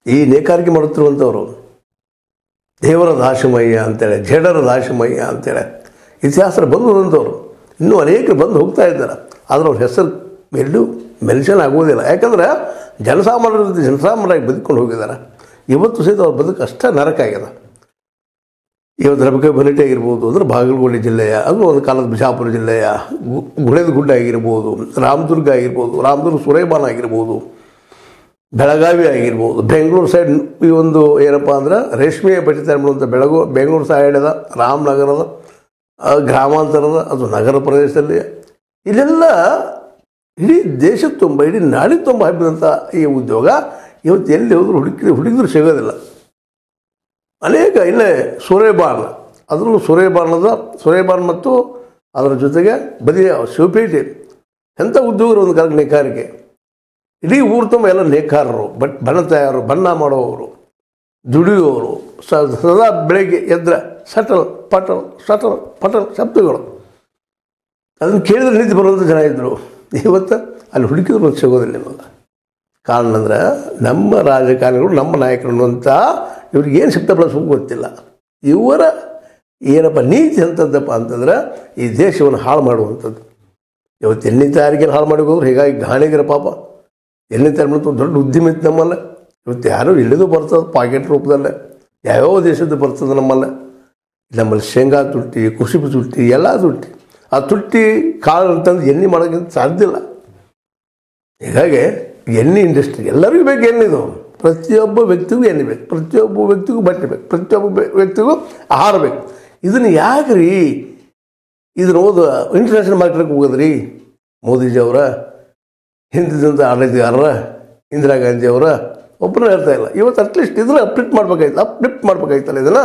ಈ ನೇಕಾರಿಕೆ ಮಾಡುತ್ತಿರುವಂಥವರು ದೇವರ ದಾಶಮಯ್ಯ ಅಂತೇಳಿ, ಜೇಡರ ದಾಶಮಯ್ಯ ಅಂತೇಳಿ ಇತಿಹಾಸ ಬಂದಂಥವ್ರು ಇನ್ನೂ ಅನೇಕರು ಬಂದು ಹೋಗ್ತಾ ಇದ್ದಾರೆ. ಆದರೆ ಅವ್ರ ಹೆಸರು ಎಲ್ಲೂ ಮೆನ್ಷನ್ ಆಗೋದಿಲ್ಲ. ಯಾಕಂದ್ರೆ ಜನಸಾಮಾನ್ಯರಾಗಿ ಬದುಕೊಂಡು ಹೋಗಿದ್ದಾರೆ. ಇವತ್ತು ಸಹಿತ ಅವ್ರ ಬದುಕು ಅಷ್ಟೇ ನರಕ ಆಗಿದೆ. ಇವತ್ತು ರಬಕೆ ಬಲಿಟೆ ಆಗಿರ್ಬೋದು, ಅಂದರೆ ಬಾಗಲಕೋಟೆ ಜಿಲ್ಲೆಯ, ಅದು ಒಂದು ಕಾಲದ ಬಿಜಾಪುರ ಜಿಲ್ಲೆಯ ಗುಳೇದಗುಡ್ಡ ಆಗಿರ್ಬೋದು, ರಾಮದುರ್ಗ ಆಗಿರ್ಬೋದು, ರಾಮದುರ್ಗ ಸುರೇಬಾನ ಆಗಿರ್ಬೋದು, ಬೆಳಗಾವಿ ಆಗಿರ್ಬೋದು, ಬೆಂಗಳೂರು ಸೈಡ್ ಈ ಒಂದು ಏನಪ್ಪ ಅಂದ್ರೆ ರೇಷ್ಮೆಯ ಪಟ್ಟಿತಾರೆ ಮಾಡುವಂಥ ಬೆಂಗಳೂರು ಸೈಡದ ರಾಮನಗರದ ಗ್ರಾಮಾಂತರದ ಅದು ನಗರ ಪ್ರದೇಶದಲ್ಲಿ ಇಲ್ಲೆಲ್ಲ ಇಡೀ ದೇಶದ ತುಂಬ ಇಡೀ ನಾಡಿನ ತುಂಬ ಹಬ್ಬಿದಂಥ ಈ ಉದ್ಯೋಗ ಇವತ್ತು ಎಲ್ಲಿ ಹೋದರೂ ಹುಡುಕಿದ್ರು ಸಿಗೋದಿಲ್ಲ. ಅನೇಕ ಇಲ್ಲೇ ಸುರೇಬಾನ್, ಅದರಲ್ಲೂ ಸುರೇಬಾನ್ ಮತ್ತು ಅದರ ಜೊತೆಗೆ ಬದಿಯ ಶಿವಪೇಟೆ ಎಂಥ ಉದ್ಯೋಗರು ಒಂದು ಕಾಲಕ್ಕೆ ನೇಕಾರಿಕೆ. ಇಡೀ ಊರು ತುಂಬ ಎಲ್ಲ ನೇಕಾರರು, ಬಣ್ಣ ತಯಾರರು, ಬಣ್ಣ ಮಾಡುವವರು, ದುಡಿಯುವವರು, ಸದಾ ಬೆಳಗ್ಗೆ ಎದ್ರೆ ಸಟಲ್ ಪಟಲ್ ಸಟಲ್ ಪಟಲ್ ಶಬ್ದಗಳು ಅದನ್ನು ಕೇಳಿದ್ರೆ ನಿಂತು ಬರುವಂಥ ಜನ ಇದ್ದರು. ಇವತ್ತು ಅಲ್ಲಿ ಹುಡುಕಿದ್ರು ಒಂದು ಸಿಗೋದಿಲ್ಲ ನಿಮಗೆ. ಕಾರಣ ಅಂದ್ರೆ ನಮ್ಮ ರಾಜಕಾರಣಿಗಳು, ನಮ್ಮ ನಾಯಕರು ಅನ್ನುವಂಥ ಇವ್ರಿಗೇನು ಸಿಗ್ತಾ ಬಳಸೋಕೆ ಗೊತ್ತಿಲ್ಲ. ಇವರ ಏನಪ್ಪ ನೀತಿ ಅಂತದ್ದಪ್ಪ ಅಂತಂದ್ರೆ ಈ ದೇಶವನ್ನು ಹಾಳು ಮಾಡುವಂಥದ್ದು. ಇವತ್ತು ಎಣ್ಣೆ ತಯಾರಿಕೆಯನ್ನು ಹಾಳು ಮಾಡಿ ಹೋದ್ರು. ಹೀಗಾಗಿ ಗಾಣಿಗರ ಪಾಪ ಎಣ್ಣೆ ತಯಾರು ಮಾಡೋದು ದೊಡ್ಡ ಉದ್ಯಮ ಇತ್ತು ನಮ್ಮಲ್ಲ. ಇವತ್ತು ಯಾರೂ ಇಳಿದು ಬರ್ತದೆ ಪಾಕೆಟ್ ರೂಪದಲ್ಲೇ, ಯಾವ್ಯಾವ ದೇಶದ್ದು ಬರ್ತದೆ ನಮ್ಮಲ್ಲಿ ಶೇಂಗಾ ತುಟ್ಟಿ, ಕುಸುಬು ತುಟ್ಟಿ, ಎಲ್ಲ ತುಟ್ಟಿ. ಆ ತುಟ್ಟಿ ಕಾಳು ಅಂತಂದು ಎಣ್ಣೆ ಮಾಡೋಕ್ಕಿಂತ ಸಾಧ್ಯ ಇಲ್ಲ. ಹೀಗಾಗಿ ಎಣ್ಣೆ ಇಂಡಸ್ಟ್ರಿ ಎಲ್ಲರಿಗೂ ಬೇಕು. ಎಣ್ಣೆದು ಪ್ರತಿಯೊಬ್ಬ ವ್ಯಕ್ತಿಗೂ ಎಣ್ಣೆ ಬೇಕು, ಪ್ರತಿಯೊಬ್ಬ ವ್ಯಕ್ತಿಗೂ ಬಟ್ಟೆ ಬೇಕು, ಪ್ರತಿಯೊಬ್ಬ ವ್ಯಕ್ತಿಗೂ ಆಹಾರ ಬೇಕು. ಇದನ್ನು ಯಾಕೆ ರೀ ಇದನ್ನು ಇಂಟರ್ನ್ಯಾಷನಲ್ ಮಾರ್ಕೆಟ್ಗೆ ಹೋಗೋದ್ರಿ ಮೋದಿಜಿಯವರ ಹಿಂದಿದಂಥ ಆಡಳಿತಗಾರರ ಇಂದಿರಾ ಗಾಂಧಿಯವರ ಒಬ್ಬರು ಹೇಳ್ತಾ ಇಲ್ಲ. ಇವತ್ತು ಅಟ್ಲೀಸ್ಟ್ ಇದನ್ನು ಅಪ್ಲಿಫ್ಟ್ ಮಾಡಬೇಕಾಯ್ತಲ್ಲ. ಇದನ್ನು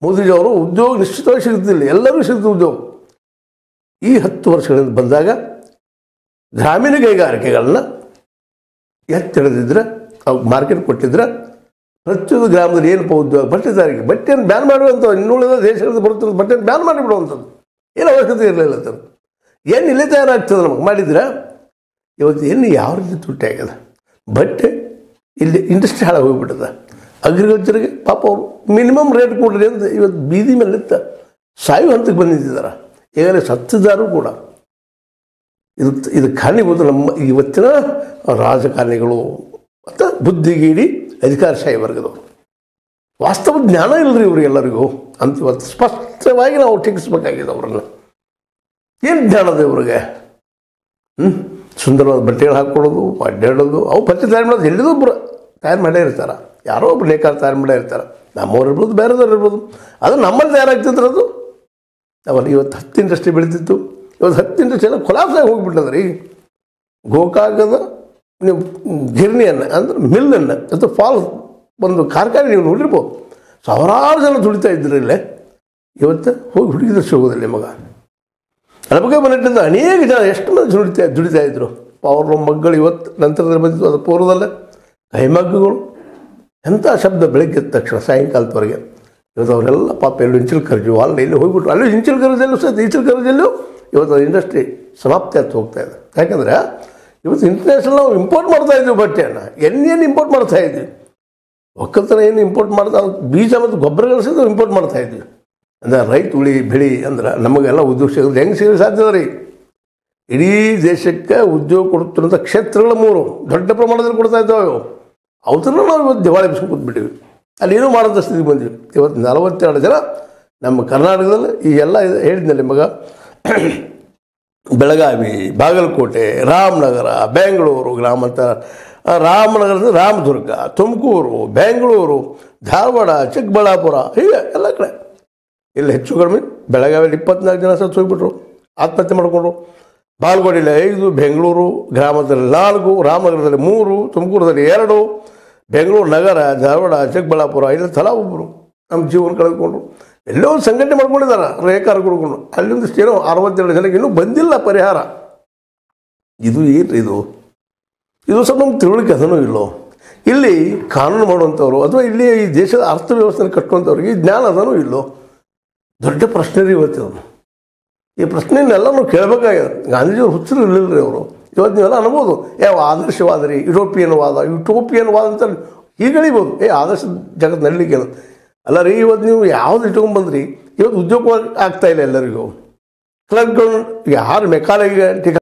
ಮೋದಿಜಿಯವರು ಉದ್ಯೋಗ ನಿಶ್ಚಿತವಾಗಿ ಸಿಗ್ತಿಲ್ಲ, ಎಲ್ಲರಿಗೂ ಸಿಗ್ತದೆ ಉದ್ಯೋಗ. ಈ 10 ವರ್ಷಗಳಿಂದ ಬಂದಾಗ ಗ್ರಾಮೀಣ ಕೈಗಾರಿಕೆಗಳನ್ನ ಎತ್ತಿಡಿದ್ರೆ, ಅವ್ರು ಮಾರ್ಕೆಟ್ ಕೊಟ್ಟಿದ್ರೆ ಪ್ರತಿಯೊಂದು ಗ್ರಾಮದಲ್ಲಿ ಏನಪ್ಪ ಉದ್ಯೋಗ, ಬಟ್ಟೆ ತಯಾರಿಕೆ, ಬಟ್ಟೆಯನ್ನು ಬ್ಯಾನ್ ಮಾಡುವಂಥದ್ದು. ಇನ್ನುಳಿದ ದೇಶಗಳಿಂದ ಬರುತ್ತಿರೋ ಬಟ್ಟೆಯನ್ನು ಬ್ಯಾನ್ ಮಾಡಿಬಿಡುವಂಥದ್ದು ಏನು ಅವಶ್ಯಕತೆ ಇರಲಿಲ್ಲ. ಅಂತ ಏನು ಇಲ್ಲೇ ತಯಾರಾಗ್ತದೆ ನಮಗೆ ಮಾಡಿದ್ರೆ. ಇವತ್ತು ಎಣ್ಣೆ ಯಾವ ರೀತಿ ತುಟ್ಟಿ ಆಗ್ಯದ, ಬಟ್ಟೆ ಇಲ್ಲಿ ಇಂಡಸ್ಟ್ರಿ ಹಾಳಾಗಿ ಹೋಗ್ಬಿಟ್ಟದ. ಅಗ್ರಿಕಲ್ಚರ್ಗೆ ಪಾಪ ಅವರು ಮಿನಿಮಮ್ ರೇಟ್ ಕೊಡ್ರಿ ಅಂತ ಇವತ್ತು ಬೀದಿ ಮೇಲೆ ಸಾಯು ಹಂತಕ್ಕೆ ಬಂದಿದ್ದಾರೆ. ಈಗಾಗಲೇ ಸತ್ತಿದ್ದಾರೂ ಕೂಡ. ಇದು ಕಾರಣೀಭೂತ ನಮ್ಮ ಇವತ್ತಿನ ರಾಜಕಾರಣಿಗಳು ಮತ್ತು ಬುದ್ಧಿಗೀಡಿ ಅಧಿಕಾರಶಾಹಿ ವರ್ಗದವರು. ವಾಸ್ತವ ಜ್ಞಾನ ಇಲ್ಲರಿ ಇವರಿಗೆಲ್ಲರಿಗೂ ಅಂತ ಇವತ್ತು ಸ್ಪಷ್ಟವಾಗಿ ನಾವು ಟೀಕಿಸಬೇಕಾಗಿದೆ ಅವರನ್ನು. ಏನು ಜ್ಞಾನದ ಇವ್ರಿಗೆ? ಸುಂದರವಾದ ಬಟ್ಟೆಗಳು ಹಾಕ್ಕೊಡೋದು, ಅಡ್ಡಾಡೋದು, ಅವು ಬಟ್ಟೆ ತಯಾರು ಮಾಡೋದು ಎಲ್ಲಿದೋ ಒಬ್ಬರು ತಯಾರು ಮಾಡೇ ಇರ್ತಾರೆ. ಯಾರೋ ಒಬ್ರು ನೇಕಾರ ತಯಾರು ಮಾಡೇ ಇರ್ತಾರೆ. ನಮ್ಮವ್ರು ಇರ್ಬೋದು, ಬೇರೆದವ್ರು ಇರ್ಬೋದು. ಅದು ನಮ್ಮಲ್ಲಿ ತಯಾರಾಗ್ತಿದ್ರು. ಅದು ಅವಲ್ಲಿ ಇವತ್ತು 10 ಇಂಡಸ್ಟ್ರಿ ಬೆಳೀತಿತ್ತು. ಇವತ್ತು 10 ಇಂಡಸ್ಟ್ರಿ ಎಲ್ಲ ಕೊಲಾಪ್ಸಾಗಿ ಹೋಗ್ಬಿಟ್ಟದ್ರಿ. ಗೋಕಾಕದ ನೀವು ಗಿರಣಿಯನ್ನು ಅಂದರೆ ಮಿಲ್ಲನ್ನು ಅಥವಾ ಫಾಲ್ ಒಂದು ಕಾರ್ಖಾನೆ ನೀವು ನೋಡಿರ್ಬೋದು. ಸಾವಿರಾರು ಜನ ದುಡಿತಾ ಇದ್ರು ಇಲ್ಲೇ. ಇವತ್ತು ಹೋಗಿ ಹುಡುಗಿದ್ರೆ ಸಿಗೋದಿಲ್ಲ ನಿಮಗೆ. ಅದ್ರ ಬಗ್ಗೆ ಬಂದಿಟ್ಟಿಂದ ಅನೇಕ ಜನ ಎಷ್ಟು ಮಂದಿ ದುಡಿತಾ ಇದ್ರು. ಅವ್ರ ಮಗ್ಗಳು ಇವತ್ತು ನಂತರದಲ್ಲಿ ಬಂದಿತ್ತು. ಅದು ಪೂರ್ವದಲ್ಲೇ ಕೈಮಗ್ಗಗಳು ಎಂಥ ಶಬ್ದ ಬೆಳಗ್ಗೆ ಎದ್ದ ತಕ್ಷಣ ಸಾಯಂಕಾಲದವರೆಗೆ. ಇವತ್ತು ಅವರೆಲ್ಲ ಪಾಪ ಎಲ್ಲೂ ಇಂಚಲ್ಕರ್ಜು ಅಲ್ಲಿ ಇಲ್ಲಿ ಹೋಗ್ಬಿಟ್ರು. ಅಲ್ಲಿ ಇಂಚಲ್ಕರ್ಜಲ್ಲೂ ಸಹಿತ ಈಚಲ್ಕರ್ಜಲ್ಲೂ ಇವತ್ತು ಇಂಡಸ್ಟ್ರಿ ಸಮಾಪ್ತಿ ಆಗ್ತಾ ಹೋಗ್ತಾ ಇದೆ. ಯಾಕಂದರೆ ಇವತ್ತು ಇಂಟರ್ನ್ಯಾಷನಲ್ ನಾವು ಇಂಪೋರ್ಟ್ ಮಾಡ್ತಾ ಇದ್ವಿ ಬಟ್ಟೆಯನ್ನು. ಎಣ್ಣೆಯನ್ನು ಇಂಪೋರ್ಟ್ ಮಾಡ್ತಾ ಇದ್ವಿ. ಒಕ್ಕಲ್ತನ ಏನು ಇಂಪೋರ್ಟ್ ಮಾಡ್ತಾ, ಬೀಜ ಮತ್ತು ಗೊಬ್ಬರಗಳು ಸಹಿತ ಇಂಪೋರ್ಟ್ ಮಾಡ್ತಾ ಇದ್ವಿ. ಅಂದರೆ ರೈತ ಬೆಳಿ ಅಂದ್ರೆ ನಮಗೆಲ್ಲ ಉದ್ಯೋಗ ಸಿಗೋದು ಹೆಂಗೆ ಸಿಗೋದು ಸಾಧ್ಯದ ರೀ? ಇಡೀ ದೇಶಕ್ಕೆ ಉದ್ಯೋಗ ಕೊಡುತ್ತಿರುವಂಥ ಕ್ಷೇತ್ರಗಳು 3 ದೊಡ್ಡ ಪ್ರಮಾಣದಲ್ಲಿ ಕೊಡ್ತಾ ಇದ್ದಾವೆ. ಅವತ್ತನ್ನು ನಾವು ಇವತ್ತು ದಿವಾಳಿ ಬಿಸ್ಕೊಂಡು ಕೂತ್ಬಿಟ್ಟಿವಿ. ಅಲ್ಲಿ ಏನೂ ಮಾಡೋಂಥ ಸ್ಥಿತಿ ಬಂದ್ವಿ. ಇವತ್ತು 42 ಜನ ನಮ್ಮ ಕರ್ನಾಟಕದಲ್ಲಿ ಈ ಎಲ್ಲ ಹೇಳಿದ್ನಲ್ಲಿ ಮಗ ಬೆಳಗಾವಿ, ಬಾಗಲಕೋಟೆ, ರಾಮನಗರ, ಬೆಂಗಳೂರು ಗ್ರಾಮಾಂತರ, ರಾಮನಗರದ ರಾಮದುರ್ಗ, ತುಮಕೂರು, ಬೆಂಗಳೂರು, ಧಾರವಾಡ, ಚಿಕ್ಕಬಳ್ಳಾಪುರ, ಹೀಗೆ ಎಲ್ಲ ಕಡೆ ಇಲ್ಲಿ ಹೆಚ್ಚು ಕಡಿಮೆ ಬೆಳಗಾವಿಯಲ್ಲಿ 24 ಜನ ಸತ್ತು ಹೋಗ್ಬಿಟ್ರು, ಆತ್ಮಹತ್ಯೆ ಮಾಡಿಕೊಂಡ್ರು. ಬಾಗಲಕೋಟೆಯಲ್ಲಿ 5, ಬೆಂಗಳೂರು ಗ್ರಾಮದಲ್ಲಿ 4, ರಾಮನಗರದಲ್ಲಿ 3, ತುಮಕೂರದಲ್ಲಿ 2, ಬೆಂಗಳೂರು ನಗರ, ಧಾರವಾಡ, ಚಿಕ್ಕಬಳ್ಳಾಪುರ ಇಲ್ಲಿ ತಲಾ ಒಬ್ಬರು ನಮ್ಮ ಜೀವನ ಕಳೆದುಕೊಂಡ್ರು. ಎಲ್ಲೋ ಒಂದು ಸಂಘಟನೆ ಮಾಡ್ಕೊಂಡಿದ್ದಾರೆ ರೇಖಾರ ಗುರುಗಳು. ಅಲ್ಲಿಂದಷ್ಟು ಏನೋ 62 ಜನಕ್ಕೆ ಇನ್ನೂ ಬಂದಿಲ್ಲ ಪರಿಹಾರ. ಇದು ಏನು ಇದು ಸ್ವಲ್ಪ ನಮ್ಗೆ ತಿಳುವಳಿಕೆ ಅದನ್ನೂ ಇಲ್ಲೋ. ಇಲ್ಲಿ ಕಾನೂನು ಮಾಡುವಂಥವ್ರು ಅಥವಾ ಇಲ್ಲಿ ಈ ದೇಶದ ಅರ್ಥವ್ಯವಸ್ಥೆನ ಕಟ್ಟುವಂಥವ್ರಿಗೆ ಈ ಜ್ಞಾನ ಅದನ್ನೂ ಇಲ್ಲೋ. ದೊಡ್ಡ ಪ್ರಶ್ನೆ ರೀ ಇವತ್ತು. ಈ ಪ್ರಶ್ನೆಯನ್ನೆಲ್ಲ ನಾವು ಕೇಳಬೇಕಾಗಿದೆ. ಗಾಂಧೀಜಿಯವರು ಹುಚ್ಚರು ಇರಲಿಲ್ಲ ರೀ ಅವರು. ಇವತ್ತು ನೀವೆಲ್ಲ ಅನ್ಬೋದು ಯಾವ ಆದರ್ಶವಾದ ರೀ ಯುರೋಪಿಯನ್ ವಾದ ಅಂತ ಈಗ ಹೇಳಿಬೋದು ಆದಷ್ಟು ಜಗತ್ತು ನಡಲಿಕ್ಕೆ ಅಲ್ಲ ರೀ. ಇವತ್ತು ನೀವು ಯಾವ್ದು ಇಟ್ಕೊಂಡ್ಬಂದ್ರಿ, ಇವತ್ತು ಉದ್ಯೋಗ ಆಗ್ತಾಯಿಲ್ಲ ಎಲ್ಲರಿಗೂ. ಕ್ಲರ್ಕ್ಗಳು ಯಾರು ಮೆಕ್ಯಾನಿಕ್